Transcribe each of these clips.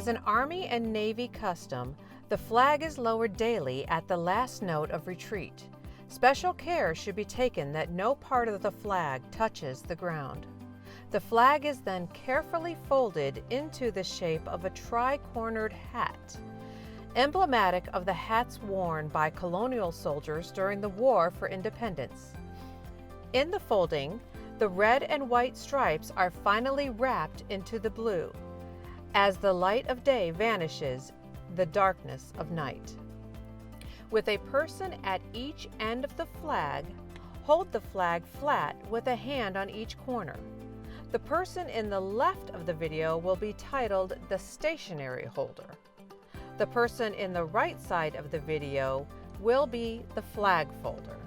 As an Army and Navy custom, the flag is lowered daily at the last note of retreat. Special care should be taken that no part of the flag touches the ground. The flag is then carefully folded into the shape of a tri-cornered hat, emblematic of the hats worn by colonial soldiers during the War for Independence. In the folding, the red and white stripes are finally wrapped into the blue. As the light of day vanishes, the darkness of night. With a person at each end of the flag, hold the flag flat with a hand on each corner. The person in the left of the video will be titled the stationary holder. The person in the right side of the video will be the flag folder.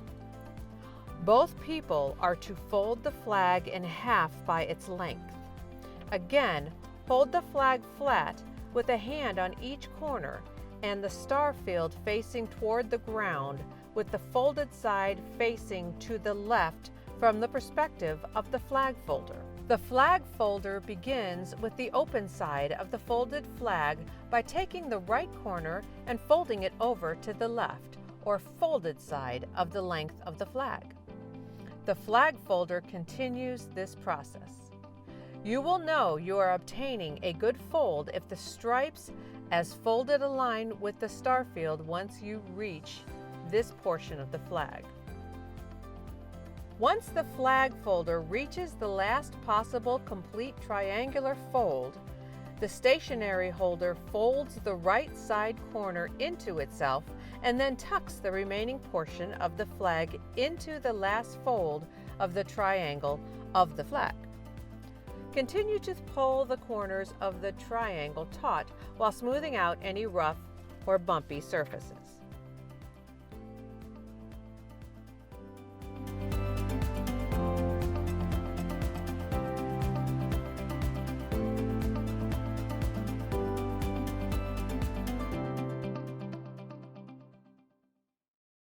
Both people are to fold the flag in half by its length. Again, hold the flag flat with a hand on each corner and the star field facing toward the ground with the folded side facing to the left from the perspective of the flag folder. The flag folder begins with the open side of the folded flag by taking the right corner and folding it over to the left, or folded side of the length of the flag. The flag folder continues this process. You will know you are obtaining a good fold if the stripes as folded align with the star field once you reach this portion of the flag. Once the flag folder reaches the last possible complete triangular fold, the stationary holder folds the right side corner into itself and then tucks the remaining portion of the flag into the last fold of the triangle of the flag. Continue to pull the corners of the triangle taut while smoothing out any rough or bumpy surfaces.